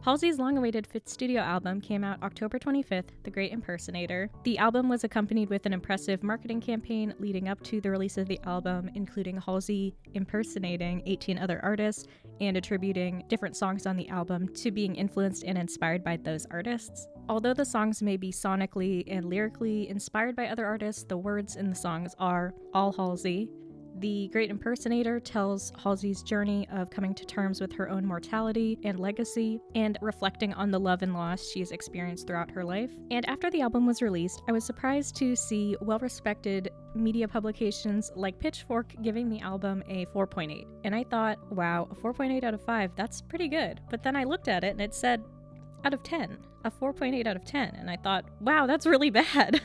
Halsey's long-awaited fifth studio album came out October 25th, The Great Impersonator. The album was accompanied with an impressive marketing campaign leading up to the release of the album, including Halsey impersonating 18 other artists and attributing different songs on the album to being influenced and inspired by those artists. Although the songs may be sonically and lyrically inspired by other artists, the words in the songs are all Halsey. The Great Impersonator tells Halsey's journey of coming to terms with her own mortality and legacy, and reflecting on the love and loss she's experienced throughout her life. And after the album was released, I was surprised to see well-respected media publications like Pitchfork giving the album a 4.8. And I thought, wow, a 4.8 out of 5, that's pretty good. But then I looked at it and it said out of 10, a 4.8 out of 10, and I thought, wow, that's really bad.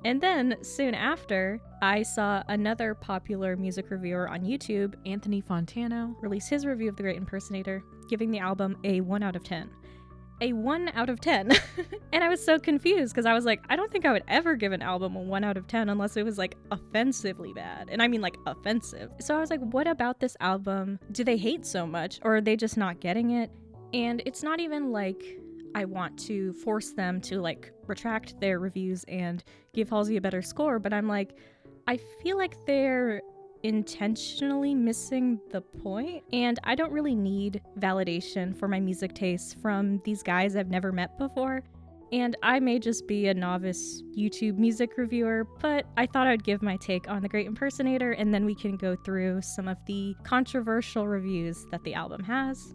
And then soon after, I saw another popular music reviewer on YouTube, Anthony Fantano, release his review of The Great Impersonator, giving the album a 1 out of 10. A 1 out of 10. And I was so confused because I was like, I don't think I would ever give an album a 1 out of 10 unless it was like offensively bad. And I mean like offensive. So I was like, what about this album do they hate so much, or are they just not getting it? And it's not even like I want to force them to like retract their reviews and give Halsey a better score, but I'm like, I feel like they're intentionally missing the point, and I don't really need validation for my music tastes from these guys I've never met before. And I may just be a novice YouTube music reviewer, but I thought I'd give my take on The Great Impersonator, and then we can go through some of the controversial reviews that the album has.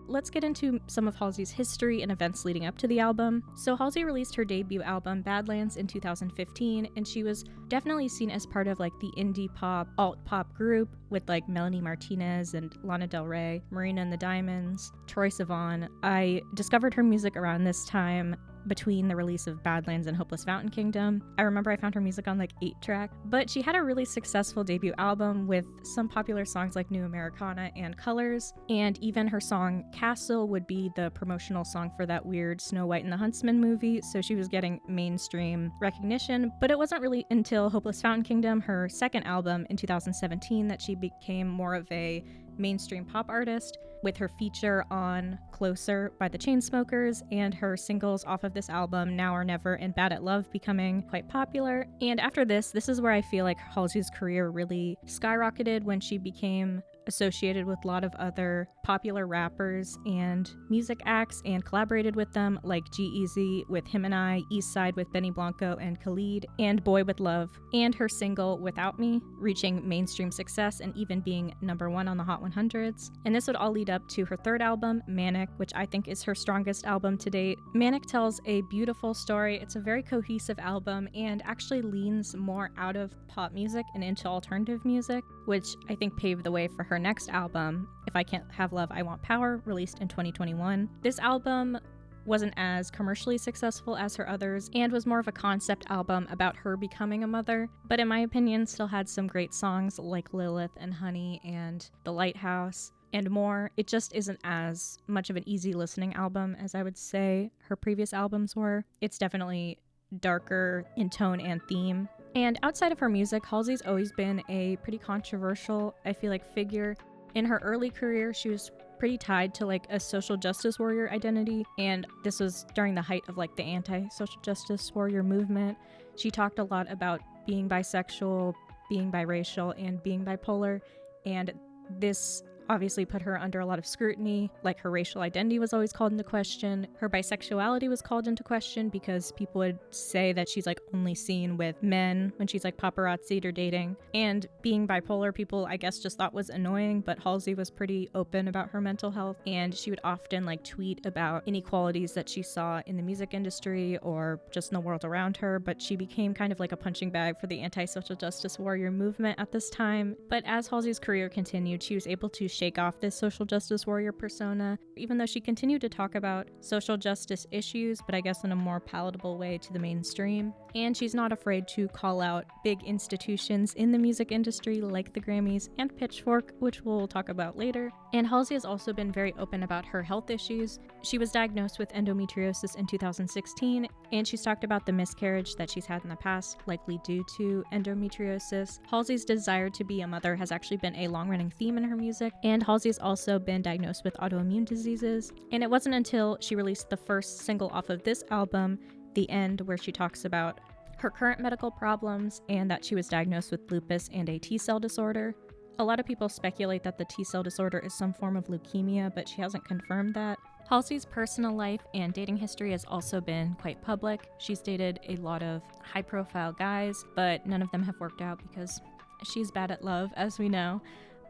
Let's get into some of Halsey's history and events leading up to the album. So Halsey released her debut album Badlands in 2015, and she was definitely seen as part of like the indie pop, alt pop group with like Melanie Martinez and Lana Del Rey, Marina and the Diamonds, Troye Sivan. I discovered her music around this time between the release of Badlands and Hopeless Fountain Kingdom. I remember I found her music on like 8-track, but she had a really successful debut album with some popular songs like New Americana and Colors, and even her song Castle would be the promotional song for that weird Snow White and the Huntsman movie, so she was getting mainstream recognition. But it wasn't really until Hopeless Fountain Kingdom, her second album in 2017, that she became more of a mainstream pop artist, with her feature on Closer by the Chainsmokers and her singles off of this album, Now or Never and Bad at Love, becoming quite popular. And after this is where I feel like Halsey's career really skyrocketed, when she became associated with a lot of other popular rappers and music acts and collaborated with them, like G-Eazy with Him and I, East Side with Benny Blanco and Khalid, and Boy with Love, and her single Without Me reaching mainstream success and even being #1 on the Hot 100s. And this would all lead up to her third album, Manic, which I think is her strongest album to date. Manic tells a beautiful story. It's a very cohesive album and actually leans more out of pop music and into alternative music, which I think paved the way for her next album, If I Can't Have Love, I Want Power, released in 2021. This album wasn't as commercially successful as her others and was more of a concept album about her becoming a mother, but in my opinion still had some great songs like Lilith and Honey and The Lighthouse and more. It just isn't as much of an easy listening album as I would say her previous albums were. It's definitely darker in tone and theme. And outside of her music, Halsey's always been a pretty controversial, I feel like, figure. In her early career, she was pretty tied to like a social justice warrior identity, and this was during the height of like the anti-social justice warrior movement. She talked a lot about being bisexual, being biracial, and being bipolar, and this obviously put her under a lot of scrutiny. Like, her racial identity was always called into question. Her bisexuality was called into question because people would say that she's like only seen with men when she's like paparazzi'd or dating. And being bipolar, people I guess just thought was annoying, but Halsey was pretty open about her mental health, and she would often like tweet about inequalities that she saw in the music industry or just in the world around her. But she became kind of like a punching bag for the anti-social justice warrior movement at this time. But as Halsey's career continued, she was able to shake off this social justice warrior persona, even though she continued to talk about social justice issues, but I guess in a more palatable way to the mainstream. and she's not afraid to call out big institutions in the music industry like the Grammys and Pitchfork, which we'll talk about later. And Halsey has also been very open about her health issues. She was diagnosed with endometriosis in 2016, and she's talked about the miscarriage that she's had in the past, likely due to endometriosis. Halsey's desire to be a mother has actually been a long-running theme in her music, and Halsey's also been diagnosed with autoimmune diseases. And it wasn't until she released the first single off of this album, The End, where she talks about her current medical problems and that she was diagnosed with lupus and a T-cell disorder. A lot of people speculate that the T-cell disorder is some form of leukemia, but she hasn't confirmed that. Halsey's personal life and dating history has also been quite public. She's dated a lot of high-profile guys, but none of them have worked out because she's bad at love, as we know.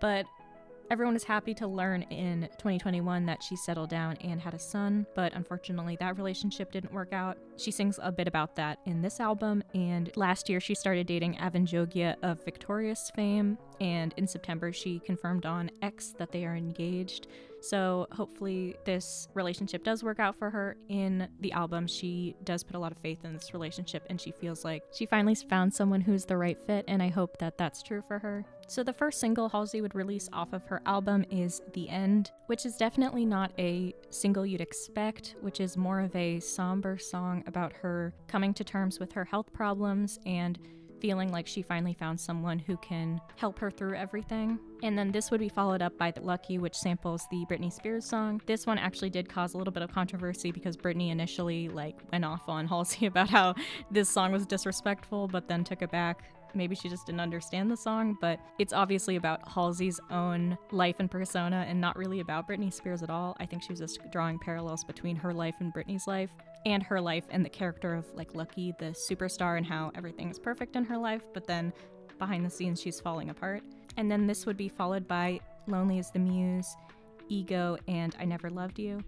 But everyone is happy to learn in 2021 that she settled down and had a son, but unfortunately that relationship didn't work out. She sings a bit about that in this album, and last year she started dating Avin Jogia of Victorious fame, and in September she confirmed on X that they are engaged. So hopefully this relationship does work out for her. In the album, she does put a lot of faith in this relationship, and she feels like she finally found someone who's the right fit, and I hope that that's true for her. So the first single Halsey would release off of her album is The End, which is definitely not a single you'd expect, which is more of a somber song about her coming to terms with her health problems and feeling like she finally found someone who can help her through everything. And then this would be followed up by Lucky, which samples the Britney Spears song. This one actually did cause a little bit of controversy because Britney initially went off on Halsey about how this song was disrespectful, but then took it back. Maybe she just didn't understand the song, but it's obviously about Halsey's own life and persona and not really about Britney Spears at all. I think she was just drawing parallels between her life and Britney's life, and her life and the character of Lucky, the superstar, and how everything is perfect in her life, but then behind the scenes she's falling apart. And then this would be followed by Lonely is the Muse, Ego, and I Never Loved You.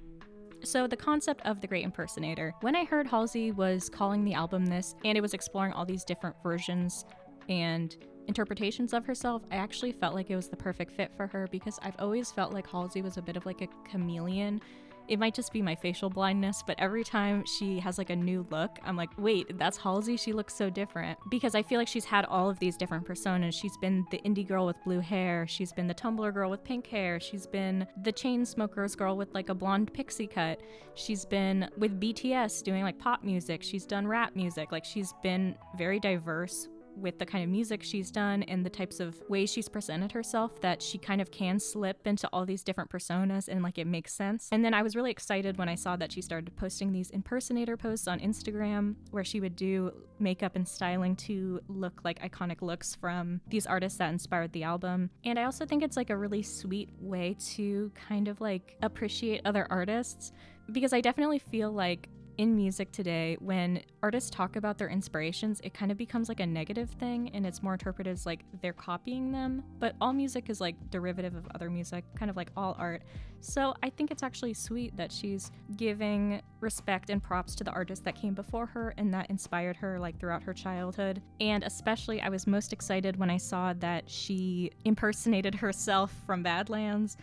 So the concept of The Great Impersonator. When I heard Halsey was calling the album this, and it was exploring all these different versions and interpretations of herself, I actually felt like it was the perfect fit for her because I've always felt like Halsey was a bit of a chameleon. It might just be my facial blindness, but every time she has a new look, I'm like, wait, that's Halsey? She looks so different. Because I feel like she's had all of these different personas. She's been the indie girl with blue hair. She's been the Tumblr girl with pink hair. She's been the chain smokers girl with a blonde pixie cut. She's been with BTS doing pop music. She's done rap music. She's been very diverse with the kind of music she's done and the types of ways she's presented herself, that she kind of can slip into all these different personas and it makes sense. And then I was really excited when I saw that she started posting these impersonator posts on Instagram where she would do makeup and styling to look like iconic looks from these artists that inspired the album. And I also think it's a really sweet way to kind of appreciate other artists, because I definitely feel like in music today, when artists talk about their inspirations, it kind of becomes a negative thing, and it's more interpreted as they're copying them. But all music is derivative of other music, kind of like all art. So I think it's actually sweet that she's giving respect and props to the artists that came before her and that inspired her throughout her childhood. And especially I was most excited when I saw that she impersonated herself from Badlands,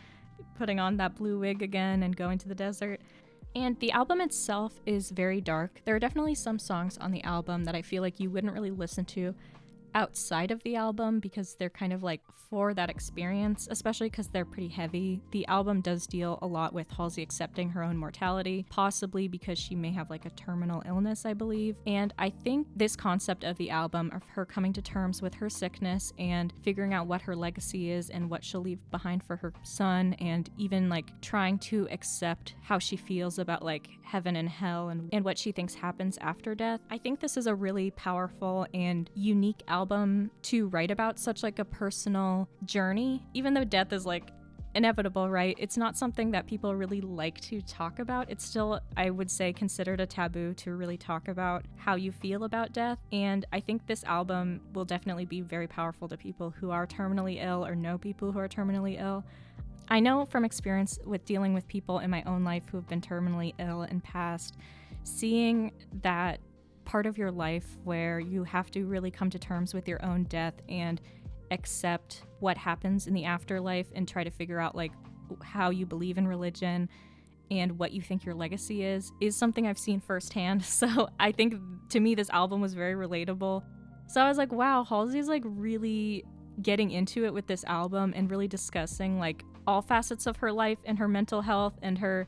putting on that blue wig again and going to the desert. And the album itself is very dark. There are definitely some songs on the album that I feel like you wouldn't really listen to outside of the album because they're kind of for that experience, especially because they're pretty heavy. The album does deal a lot with Halsey accepting her own mortality, possibly because she may have a terminal illness, I believe. And I think this concept of the album, of her coming to terms with her sickness and figuring out what her legacy is and what she'll leave behind for her son, and even trying to accept how she feels about heaven and hell and what she thinks happens after death. I think this is a really powerful and unique album to write about such a personal journey. Even though death is inevitable, right? It's not something that people really like to talk about. It's still, I would say, considered a taboo to really talk about how you feel about death. And I think this album will definitely be very powerful to people who are terminally ill or know people who are terminally ill. I know from experience with dealing with people in my own life who have been terminally ill and passed, seeing that part of your life where you have to really come to terms with your own death and accept what happens in the afterlife and try to figure out how you believe in religion and what you think your legacy is something I've seen firsthand. So I think to me, this album was very relatable. So I was like, wow, Halsey's like really getting into it with this album and really discussing like all facets of her life and her mental health and her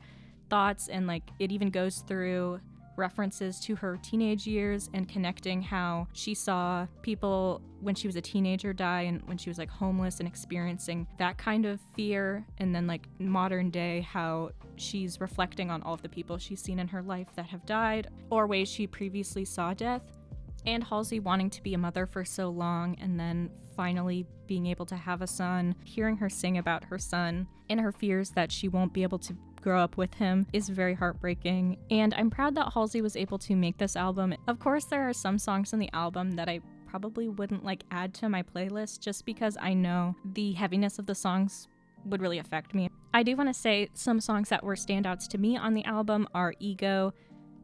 thoughts. And like it even goes through references to her teenage years and connecting how she saw people when she was a teenager die and when she was like homeless and experiencing that kind of fear, and then like modern day how she's reflecting on all of the people she's seen in her life that have died or ways she previously saw death, and Halsey wanting to be a mother for so long and then finally being able to have a son. Hearing her sing about her son and her fears that she won't be able to grow up with him is very heartbreaking, and I'm proud that Halsey was able to make this album. Of course, there are some songs in the album that I probably wouldn't like add to my playlist just because I know the heaviness of the songs would really affect me. I do want to say some songs that were standouts to me on the album are Ego,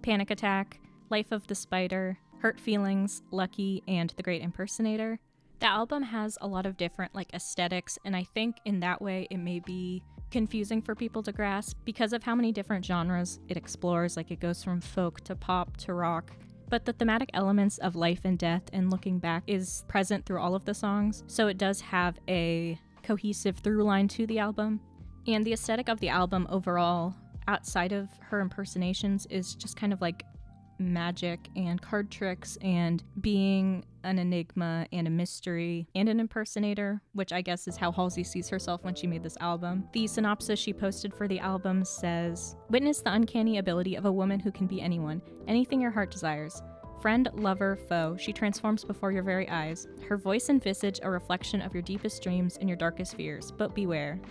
Panic Attack, Life of the Spider, Hurt Feelings, Lucky, and The Great Impersonator. The album has a lot of different like aesthetics, and I think in that way it may be confusing for people to grasp because of how many different genres it explores. Like it goes from folk to pop to rock, but the thematic elements of life and death and looking back is present through all of the songs, so it does have a cohesive through line to the album. And the aesthetic of the album overall, outside of her impersonations, is just kind of like magic and card tricks and being an enigma and a mystery and an impersonator, which I guess is how Halsey sees herself when she made this album. The synopsis she posted for the album says, "Witness the uncanny ability of a woman who can be anyone, anything your heart desires. Friend, lover, foe, she transforms before your very eyes. Her voice and visage a reflection of your deepest dreams and your darkest fears, but beware.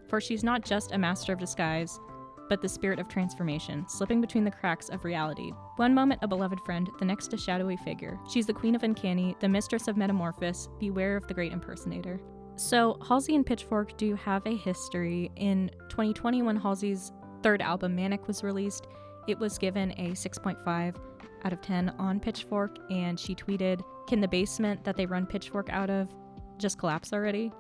For she's not just a master of disguise, but the spirit of transformation, slipping between the cracks of reality. One moment a beloved friend, the next a shadowy figure. She's the queen of uncanny, the mistress of metamorphosis, beware of the great impersonator." So Halsey and Pitchfork do have a history. In 2020, when Halsey's third album, Manic, was released, it was given a 6.5 out of 10 on Pitchfork, and she tweeted, "Can the basement that they run Pitchfork out of just collapse already?"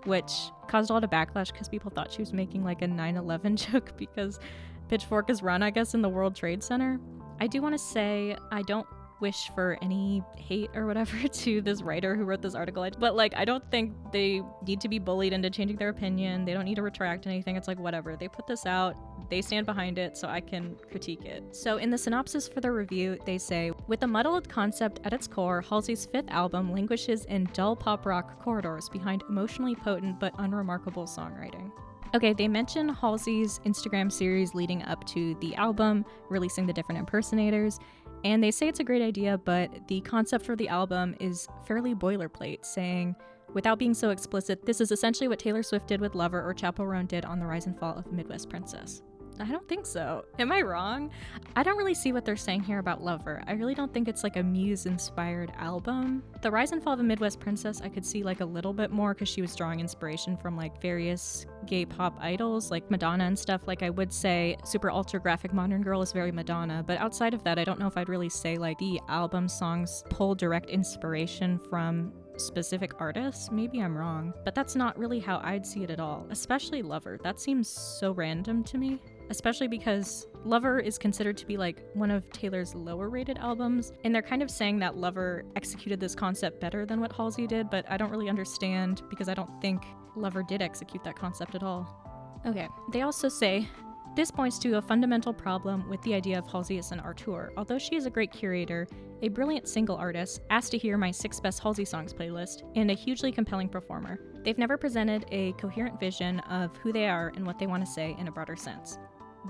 Which caused a lot of backlash because people thought she was making like a 9/11 joke because Pitchfork is run, I guess, in the World Trade Center. I do want to say I don't wish for any hate or whatever to this writer who wrote this article, but like I don't think they need to be bullied into changing their opinion. They don't need to retract anything. It's like whatever. They put this out, they stand behind it, so I can critique it. So in the synopsis for the review, they say, "With a muddled concept at its core, Halsey's fifth album languishes in dull pop rock corridors behind emotionally potent but unremarkable songwriting." Okay, they mention Halsey's Instagram series leading up to the album, releasing the different impersonators, and they say it's a great idea, but the concept for the album is fairly boilerplate, saying, "Without being so explicit, this is essentially what Taylor Swift did with Lover or Chappell Roan did on The Rise and Fall of Midwest Princess." I don't think so. Am I wrong? I don't really see what they're saying here about Lover. I really don't think it's like a Muse-inspired album. The Rise and Fall of a Midwest Princess I could see like a little bit more because she was drawing inspiration from like various gay pop idols like Madonna and stuff. Like I would say Super Ultra Graphic Modern Girl is very Madonna, but outside of that I don't know if I'd really say like the album songs pull direct inspiration from specific artists. Maybe I'm wrong, but that's not really how I'd see it at all, especially Lover. That seems so random to me, especially because Lover is considered to be like one of Taylor's lower rated albums, and they're kind of saying that Lover executed this concept better than what Halsey did, but I don't really understand because I don't think Lover did execute that concept at all. Okay, they also say, "This points to a fundamental problem with the idea of Halsey as an auteur. Although she is a great curator, a brilliant single artist, asked to hear my 6 best Halsey songs playlist, and a hugely compelling performer, they've never presented a coherent vision of who they are and what they want to say in a broader sense."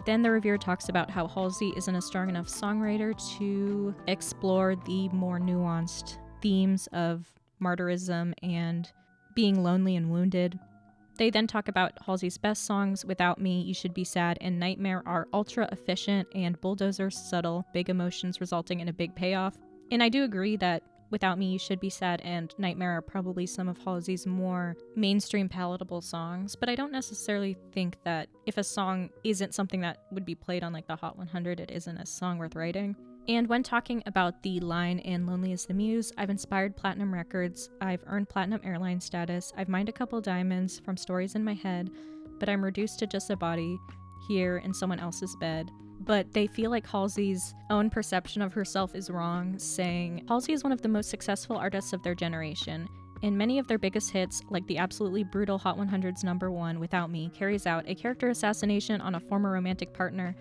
Then the reviewer talks about how Halsey isn't a strong enough songwriter to explore the more nuanced themes of martyrism and being lonely and wounded. They then talk about Halsey's best songs, Without Me, You Should Be Sad, and Nightmare, are ultra efficient and bulldozer subtle, big emotions resulting in a big payoff. And I do agree that Without Me, You Should Be Sad, and Nightmare are probably some of Halsey's more mainstream palatable songs, but I don't necessarily think that if a song isn't something that would be played on like the Hot 100, it isn't a song worth writing. And when talking about the line in Lonely is the Muse, I've inspired platinum records, I've earned platinum airline status, I've mined a couple diamonds from stories in my head, but I'm reduced to just a body. here in someone else's bed. But they feel like Halsey's own perception of herself is wrong, saying, Halsey is one of the most successful artists of their generation. In many of their biggest hits, like the absolutely brutal Hot 100's #1, Without Me, carries out a character assassination on a former romantic partner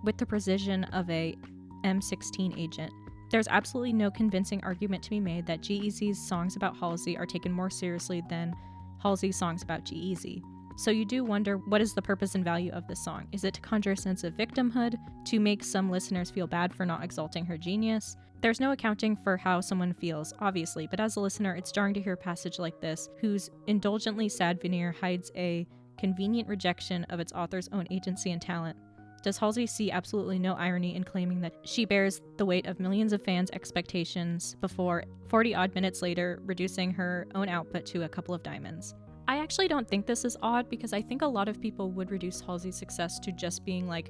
with the precision of a M16 agent. There's absolutely no convincing argument to be made that G-Eazy's songs about Halsey are taken more seriously than Halsey's songs about G-Eazy. So you do wonder, what is the purpose and value of this song? Is it to conjure a sense of victimhood, to make some listeners feel bad for not exalting her genius? There's no accounting for how someone feels, obviously, but as a listener, it's jarring to hear a passage like this, whose indulgently sad veneer hides a convenient rejection of its author's own agency and talent. Does Halsey see absolutely no irony in claiming that she bears the weight of millions of fans' expectations before 40-odd minutes later reducing her own output to a couple of diamonds? I actually don't think this is odd, because I think a lot of people would reduce Halsey's success to just being like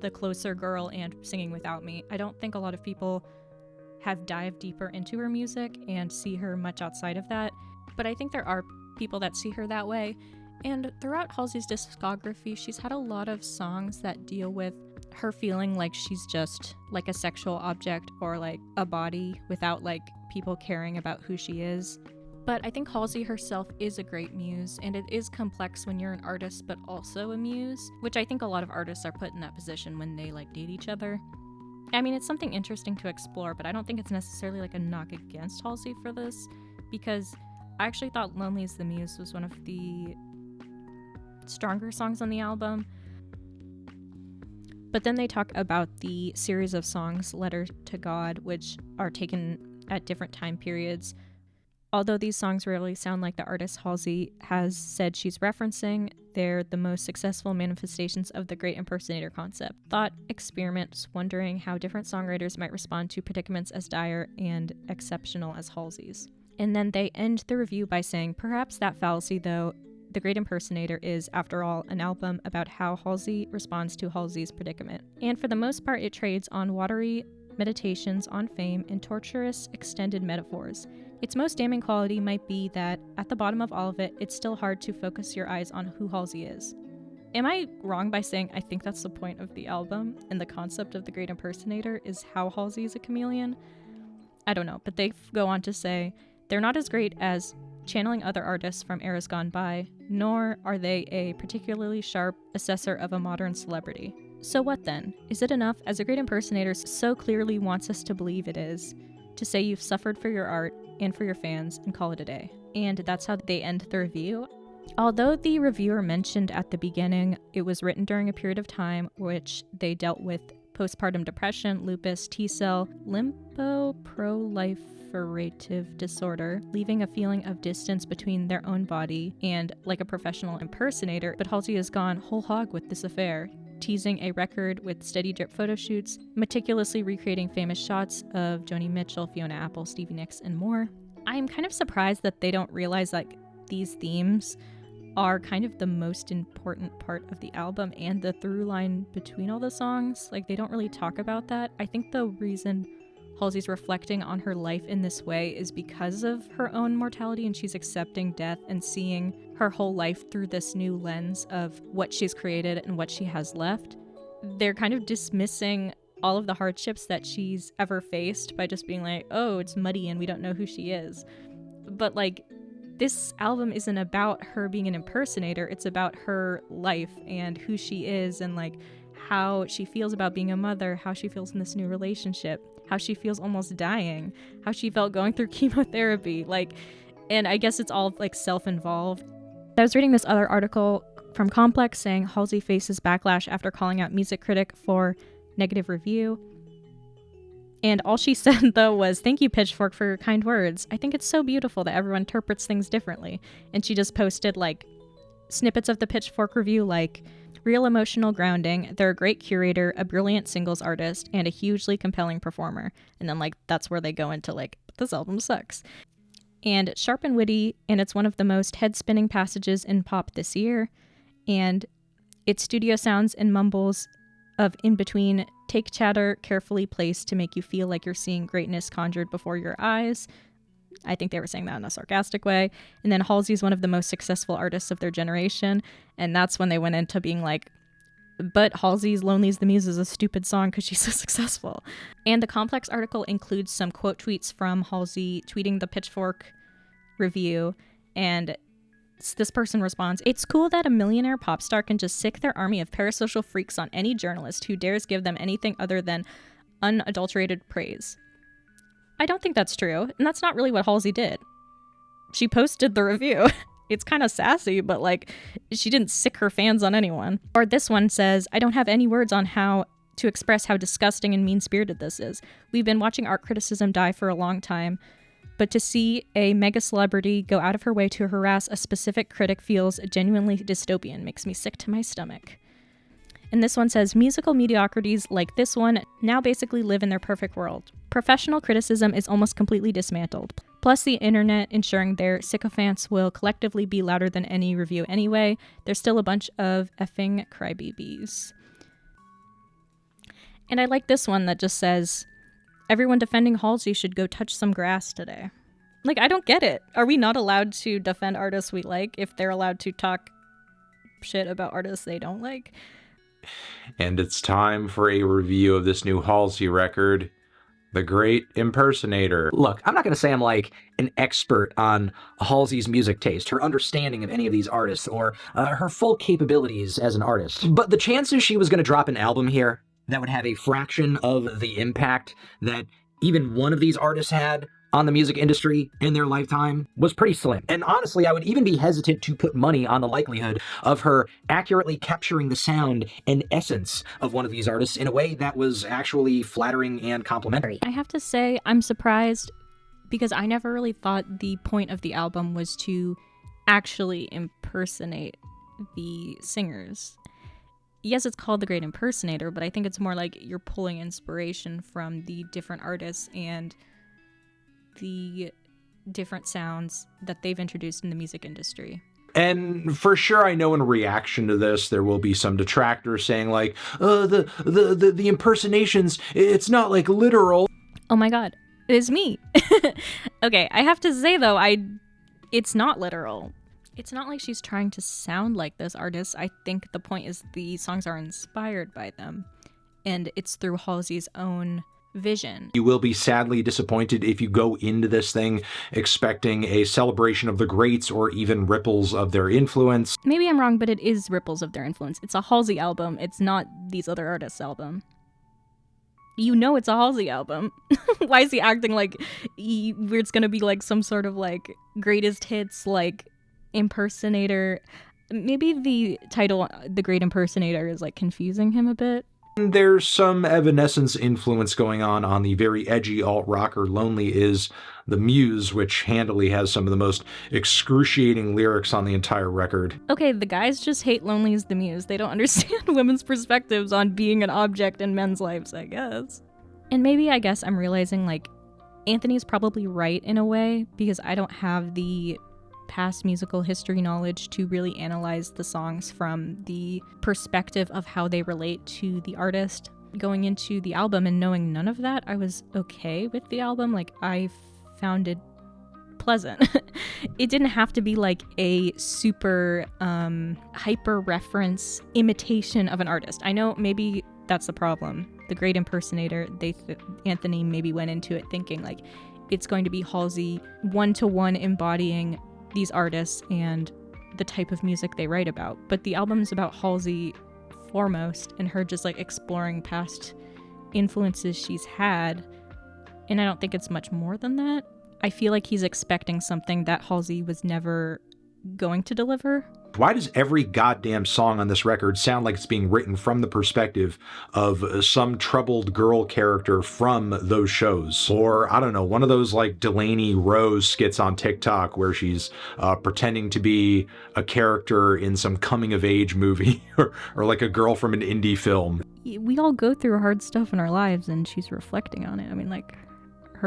the closer girl and singing Without Me. I don't think a lot of people have dived deeper into her music and see her much outside of that, but I think there are people that see her that way. And throughout Halsey's discography, she's had a lot of songs that deal with her feeling like she's just like a sexual object or like a body without like people caring about who she is. But I think Halsey herself is a great muse, and it is complex when you're an artist but also a muse, which I think a lot of artists are put in that position when they like date each other. I mean, it's something interesting to explore, but I don't think it's necessarily like a knock against Halsey for this, because I actually thought Lonely is the Muse was one of the stronger songs on the album. But then they talk about the series of songs, Letter to God, which are taken at different time periods. Although these songs rarely sound like the artist Halsey has said she's referencing, they're the most successful manifestations of the great impersonator concept. Thought experiments, wondering how different songwriters might respond to predicaments as dire and exceptional as Halsey's. And then they end the review by saying, perhaps that fallacy, though, The Great Impersonator is, after all, an album about how Halsey responds to Halsey's predicament. And for the most part, it trades on watery meditations on fame and torturous extended metaphors. Its most damning quality might be that, at the bottom of all of it, it's still hard to focus your eyes on who Halsey is. Am I wrong by saying I think that's the point of the album, and the concept of The Great Impersonator is how Halsey is a chameleon? I don't know, but they go on to say, they're not as great as channeling other artists from eras gone by, nor are they a particularly sharp assessor of a modern celebrity. So what then? Is it enough, as A Great Impersonator so clearly wants us to believe it is, to say you've suffered for your art and for your fans and call it a day? And that's how they end the review. Although the reviewer mentioned at the beginning it was written during a period of time which they dealt with postpartum depression, lupus, T-cell, lymphoproliferative disorder, leaving a feeling of distance between their own body and like a professional impersonator, but Halsey has gone whole hog with this affair, teasing a record with steady drip photo shoots, meticulously recreating famous shots of Joni Mitchell, Fiona Apple, Stevie Nicks, and more. I'm kind of surprised that they don't realize like these themes are kind of the most important part of the album and the through line between all the songs. Like, they don't really talk about that. I think the reason Halsey's reflecting on her life in this way is because of her own mortality, and she's accepting death and seeing her whole life through this new lens of what she's created and what she has left. They're kind of dismissing all of the hardships that she's ever faced by just being like, oh, it's muddy and we don't know who she is. But like, this album isn't about her being an impersonator, it's about her life and who she is and like how she feels about being a mother, how she feels in this new relationship, how she feels almost dying, how she felt going through chemotherapy, like, and I guess it's all like self-involved. I was reading this other article from Complex saying Halsey faces backlash after calling out music critic for negative review. And all she said, though, was, thank you, Pitchfork, for your kind words. I think it's so beautiful that everyone interprets things differently. And she just posted, like, snippets of the Pitchfork review, like, real emotional grounding, they're a great curator, a brilliant singles artist, and a hugely compelling performer. And then, like, that's where they go into, like, this album sucks. And it's sharp and witty, and it's one of the most head-spinning passages in pop this year. And its studio sounds and mumbles of in-between take chatter carefully placed to make you feel like you're seeing greatness conjured before your eyes. I think they were saying that in a sarcastic way. And then Halsey's one of the most successful artists of their generation. And that's when they went into being like, But Halsey's Lonely is the Muse is a stupid song because she's so successful. And the Complex article includes some quote tweets from Halsey tweeting the Pitchfork review, and this person responds, "It's cool that a millionaire pop star can just sick their army of parasocial freaks on any journalist who dares give them anything other than unadulterated praise." I don't think that's true, and that's not really what Halsey did. She posted the review. It's kind of sassy, but like, she didn't sick her fans on anyone. Or this one says, "I don't have any words on how to express how disgusting and mean-spirited this is. We've been watching art criticism die for a long time, but to see a mega celebrity go out of her way to harass a specific critic feels genuinely dystopian, makes me sick to my stomach." And this one says, "Musical mediocrities like this one now basically live in their perfect world. Professional criticism is almost completely dismantled. Plus the internet ensuring their sycophants will collectively be louder than any review anyway. There's still a bunch of effing crybabies." And I like this one that just says, "Everyone defending Halsey should go touch some grass today." Like, I don't get it. Are we not allowed to defend artists we like if they're allowed to talk shit about artists they don't like? And it's time for a review of this new Halsey record, The Great Impersonator. Look, I'm not going to say I'm like an expert on Halsey's music taste, her understanding of any of these artists, or her full capabilities as an artist. But the chances she was going to drop an album here that would have a fraction of the impact that even one of these artists had on the music industry in their lifetime was pretty slim. And honestly, I would even be hesitant to put money on the likelihood of her accurately capturing the sound and essence of one of these artists in a way that was actually flattering and complimentary. I have to say, I'm surprised because I never really thought the point of the album was to actually impersonate the singers. Yes, it's called The Great Impersonator, but I think it's more like you're pulling inspiration from the different artists and the different sounds that they've introduced in the music industry. And for sure, I know in reaction to this, there will be some detractors saying like, the impersonations, it's not like literal. Oh my god, it's me. Okay, I have to say though, it's not literal. It's not like she's trying to sound like this artist. I think the point is the songs are inspired by them, and it's through Halsey's own vision. You will be sadly disappointed if you go into this thing expecting a celebration of the greats or even ripples of their influence. Maybe I'm wrong, but it is ripples of their influence. It's a Halsey album. It's not these other artists' album. You know it's a Halsey album. Why is he acting like it's gonna be like some sort of like greatest hits like Impersonator? Maybe the title The Great Impersonator is like confusing him a bit. There's some Evanescence influence going on the very edgy alt-rocker Lonely is the Muse, which handily has some of the most excruciating lyrics on the entire record. Okay, the guys just hate Lonely is the Muse. They don't understand women's perspectives on being an object in men's lives, I guess. And maybe, I guess, I'm realizing, like, Anthony's probably right in a way, because I don't have the past musical history knowledge to really analyze the songs from the perspective of how they relate to the artist. Going into the album and knowing none of that, I was okay with the album. Like, I found it pleasant. It didn't have to be like a super hyper reference imitation of an artist. I know maybe that's the problem. The Great Impersonator, Anthony maybe went into it thinking like it's going to be Halsey one-to-one embodying these artists and the type of music they write about. But the album's about Halsey foremost and her just like exploring past influences she's had. And I don't think it's much more than that. I feel like he's expecting something that Halsey was never going to deliver. Why does every goddamn song on this record sound like it's being written from the perspective of some troubled girl character from those shows? Or, I don't know, one of those like Delaney Rose skits on TikTok where she's pretending to be a character in some coming-of-age movie or like a girl from an indie film. We all go through hard stuff in our lives and she's reflecting on it. I mean, like,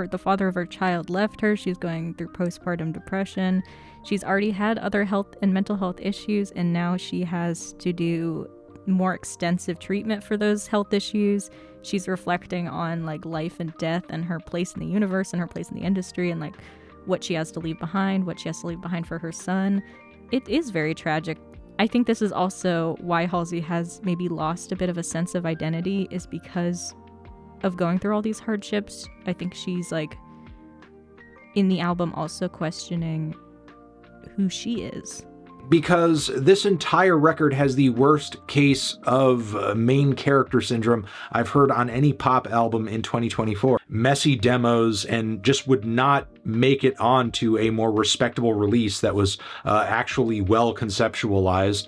the father of her child left her. She's going through postpartum depression. She's already had other health and mental health issues, and now she has to do more extensive treatment for those health issues. She's reflecting on like life and death and her place in the universe and her place in the industry and like what she has to leave behind, what she has to leave behind for her son. It is very tragic. I think this is also why Halsey has maybe lost a bit of a sense of identity, is because of going through all these hardships. I think she's like in the album also questioning who she is. Because this entire record has the worst case of main character syndrome I've heard on any pop album in 2024. Messy demos, and just would not make it onto a more respectable release that was actually well conceptualized,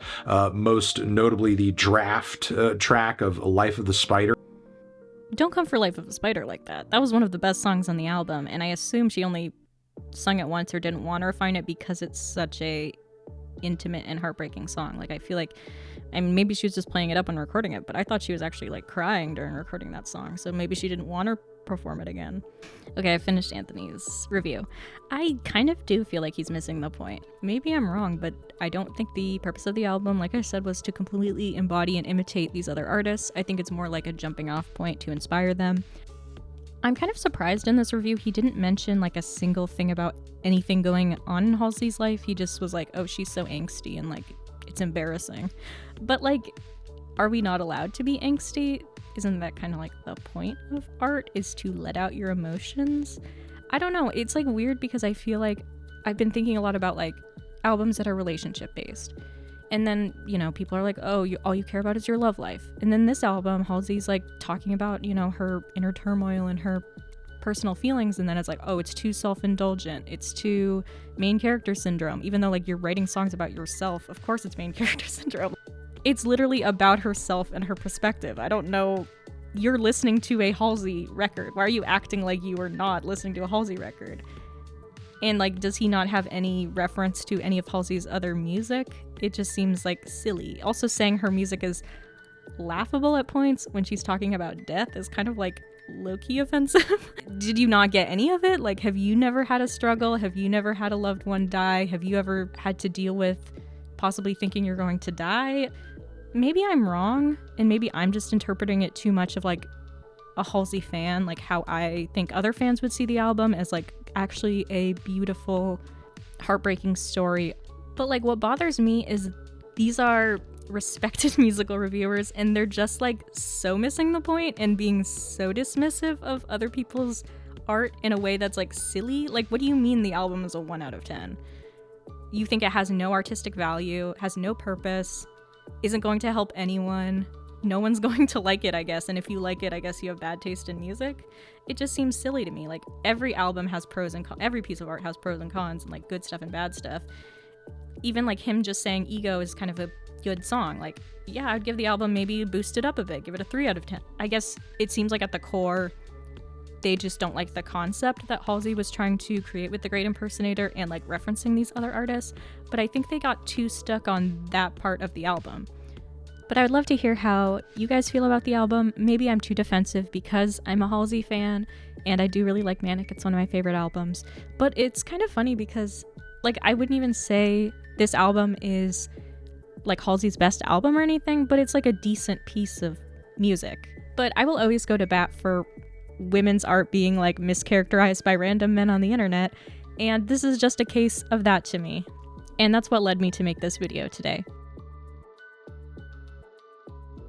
most notably the draft track of Life of the Spider. Don't come for Life of a Spider like that. That was one of the best songs on the album, and I assume she only sung it once or didn't want to refine it because it's such a intimate and heartbreaking song. Like, I feel like, I mean, maybe she was just playing it up and recording it, but I thought she was actually like crying during recording that song, so maybe she didn't want to perform it again. Okay, I finished Anthony's review. I kind of do feel like he's missing the point. Maybe I'm wrong, but I don't think the purpose of the album, like I said, was to completely embody and imitate these other artists. I think it's more like a jumping off point to inspire them. I'm kind of surprised in this review he didn't mention like a single thing about anything going on in Halsey's life. He just was like, oh, she's so angsty and like it's embarrassing. But like, are we not allowed to be angsty? Isn't that kind of like the point of art, is to let out your emotions? I don't know. It's like weird because I feel like I've been thinking a lot about like albums that are relationship based. And then, you know, people are like, oh, all you care about is your love life. And then this album, Halsey's like talking about, you know, her inner turmoil and her personal feelings. And then it's like, oh, it's too self-indulgent. It's too main character syndrome. Even though like you're writing songs about yourself, of course it's main character syndrome. It's literally about herself and her perspective. I don't know. You're listening to a Halsey record. Why are you acting like you are not listening to a Halsey record? And like, does he not have any reference to any of Halsey's other music? It just seems like silly. Also, saying her music is laughable at points when she's talking about death is kind of like low-key offensive. Did you not get any of it? Like, have you never had a struggle? Have you never had a loved one die? Have you ever had to deal with possibly thinking you're going to die? Maybe I'm wrong, and maybe I'm just interpreting it too much of like a Halsey fan, like how I think other fans would see the album, as like actually a beautiful, heartbreaking story. But like, what bothers me is these are respected musical reviewers, and they're just like so missing the point and being so dismissive of other people's art in a way that's like silly. Like, what do you mean the album is a 1 out of 10? You think it has no artistic value, has no purpose, isn't going to help anyone, no one's going to like it, I guess, and if you like it, I guess you have bad taste in music? It just seems silly to me. Like, every album has pros and cons, every piece of art has pros and cons, and like good stuff and bad stuff. Even like him just saying Ego is kind of a good song. Like, yeah, I'd give the album maybe boost it up a bit, give it a 3 out of 10. I guess it seems like at the core, they just don't like the concept that Halsey was trying to create with The Great Impersonator and like referencing these other artists. But I think they got too stuck on that part of the album. But I would love to hear how you guys feel about the album. Maybe I'm too defensive because I'm a Halsey fan and I do really like Manic. It's one of my favorite albums. But it's kind of funny because like, I wouldn't even say this album is like Halsey's best album or anything, but it's like a decent piece of music. But I will always go to bat for women's art being like mischaracterized by random men on the internet, and this is just a case of that to me. And that's what led me to make this video today.